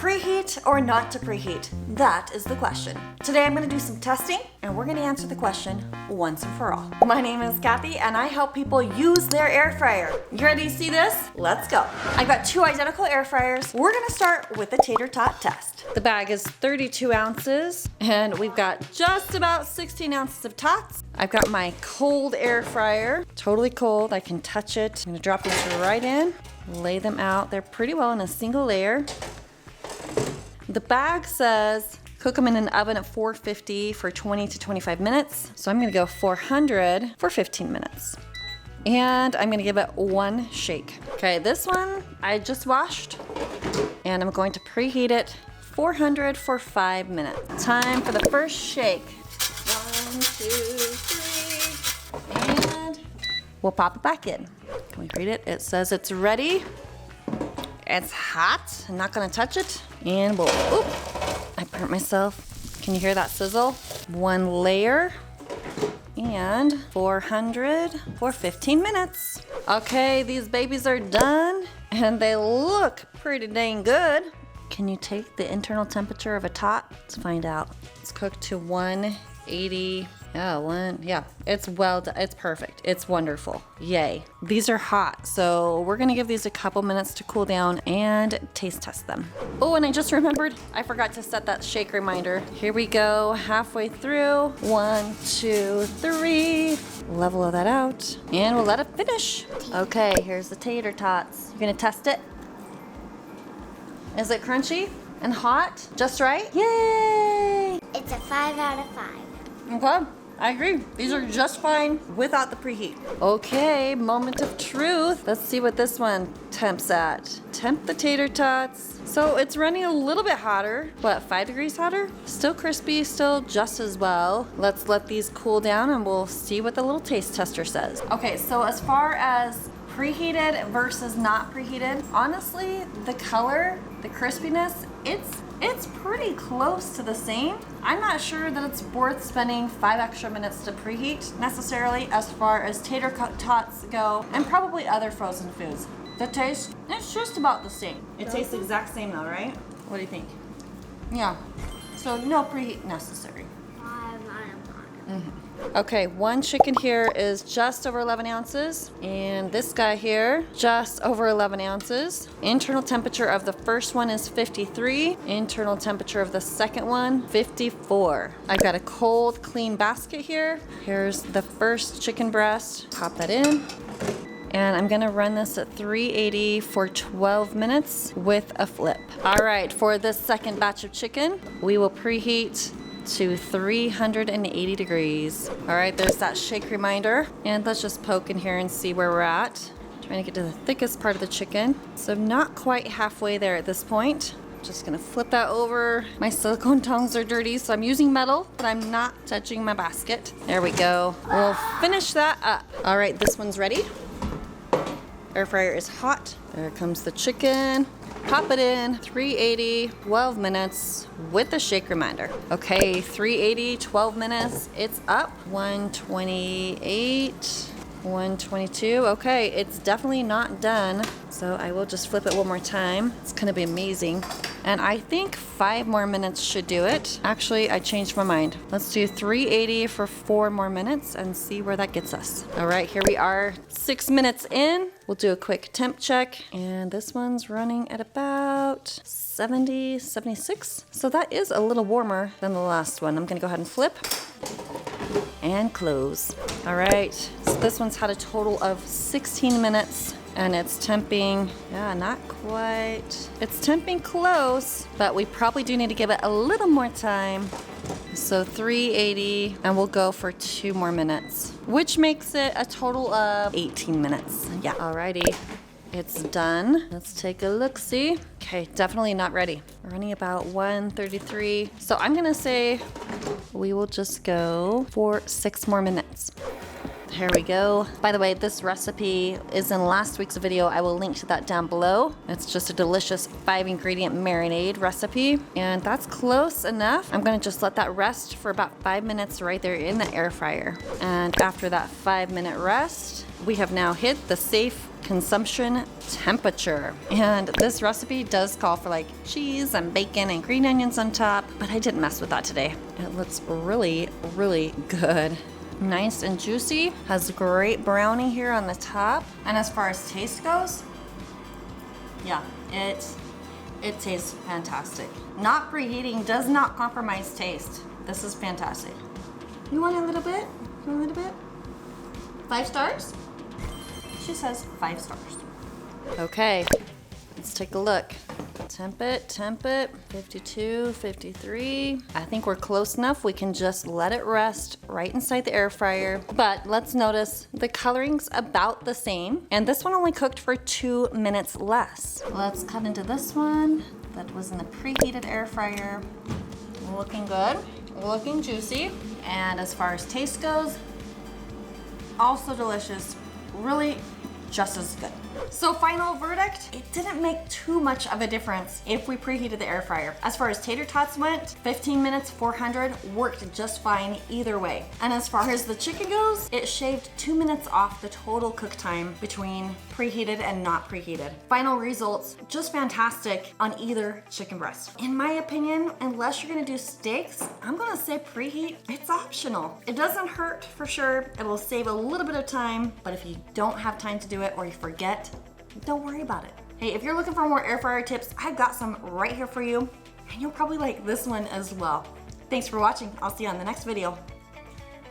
preheat or not to preheat? That is the question. Today I'm going to do some testing and we're going to answer the question once and for all. My name is Kathy and I help people use their air fryer. You ready to see this? Let's go. I've got two identical air fryers. We're going to start with the Tater Tot Test. The bag is 32 ounces and we've got just about 16 ounces of tots. I've got my cold air fryer, totally cold. I can touch it. I'm going to drop these right in, lay them out. They're pretty well in a single layer. The bag says cook them in an oven at 450 for 20 to 25 minutes. So I'm gonna go 400 for 15 minutes. And I'm gonna give it one shake. Okay, this one I just washed and I'm going to preheat it 400 for 5 minutes. Time for the first shake. 1, 2, 3, and we'll pop it back in. Can we read it? It says it's ready. It's hot. I'm not gonna touch it. And we'll, oop, I burnt myself. Can you hear that sizzle? One layer and 400 for 15 minutes. Okay, these babies are done and they look pretty dang good. Can you take the internal temperature of a tot? Let's find out. It's cooked to 180. Yeah, it's well done. It's perfect. It's wonderful. Yay. These are hot, so we're gonna give these a couple minutes to cool down and taste test them. Oh, and I just remembered, I forgot to set that shake reminder. Here we go, halfway through. 1, 2, 3. Level that out, and we'll let it finish. Okay, here's the tater tots. You're gonna test it? Is it crunchy and hot? Just right? Yay! It's a 5 out of 5. Okay, I agree. These are just fine without the preheat. Okay, moment of truth. Let's see what this one temps at. Temp the tater tots. So it's running a little bit hotter. What, 5 degrees hotter? Still crispy, still just as well. Let's let these cool down and we'll see what the little taste tester says. Okay, so as far as preheated versus not preheated, honestly, the color, the crispiness, it's pretty close to the same. I'm not sure that it's worth spending 5 extra minutes to preheat necessarily as far as tater tots go and probably other frozen foods. The taste, it's just about the same. It tastes the exact same though, right? What do you think? Yeah, so no preheat necessary. 5 out of 5. Okay, one chicken here is just over 11 ounces, and this guy here, just over 11 ounces. Internal temperature of the first one is 53. Internal temperature of the second one, 54. I've got a cold, clean basket here. Here's the first chicken breast. Pop that in. And I'm gonna run this at 380 for 12 minutes with a flip. All right, for this second batch of chicken, we will preheat to 380 degrees. All right, there's that shake reminder. And let's just poke in here and see where we're at. Trying to get to the thickest part of the chicken. So not quite halfway there at this point. Just gonna flip that over. My silicone tongs are dirty, so I'm using metal, but I'm not touching my basket. There we go. We'll finish that up. All right, this one's ready. Air fryer is hot. There comes the chicken. Pop it in, 380, 12 minutes with the shake reminder. Okay, 380, 12 minutes, it's up. 128, 122. Okay, it's definitely not done. So I will just flip it one more time. It's gonna be amazing. And I think 5 more minutes should do it. Actually, I changed my mind. Let's do 380 for 4 more minutes and see where that gets us. All right, here we are, 6 minutes in. We'll do a quick temp check. And this one's running at about 70, 76. So that is a little warmer than the last one. I'm gonna go ahead and flip and close. All right, so this one's had a total of 16 minutes. And it's temping, yeah, not quite. It's temping close, but we probably do need to give it a little more time. So 380, and we'll go for 2 more minutes, which makes it a total of 18 minutes. Yeah, alrighty, it's done. Let's take a look-see. Okay, definitely not ready. We're running about 133. So I'm gonna say we will just go for 6 more minutes. Here we go. By the way, this recipe is in last week's video. I will link to that down below. It's just a delicious 5-ingredient marinade recipe, and that's close enough. I'm gonna just let that rest for about 5 minutes right there in the air fryer. And after that 5-minute rest, we have now hit the safe consumption temperature. And this recipe does call for like cheese and bacon and green onions on top, but I didn't mess with that today. It looks really, really good. Nice and juicy, has great brownie here on the top. And as far as taste goes, yeah, it tastes fantastic. Not preheating does not compromise taste. This is fantastic. You want a little bit? You want a little bit? 5 stars? She says 5 stars. Okay, let's take a look. Temp it, 52, 53. I think we're close enough. We can just let it rest right inside the air fryer. But let's notice the coloring's about the same. And this one only cooked for 2 minutes less. Let's cut into this one. That was in the preheated air fryer. Looking good, looking juicy. And as far as taste goes, also delicious. Really just as good. So final verdict, it didn't make too much of a difference if we preheated the air fryer. As far as tater tots went, 15 minutes, 400 worked just fine either way. And as far as the chicken goes, it shaved 2 minutes off the total cook time between preheated and not preheated. Final results, just fantastic on either chicken breast. In my opinion, unless you're gonna do steaks, I'm gonna say preheat, it's optional. It doesn't hurt for sure. It'll save a little bit of time, but if you don't have time to do it or you forget, don't worry about it. Hey, if you're looking for more air fryer tips, I've got some right here for you, and you'll probably like this one as well. Thanks for watching. I'll see you on the next video.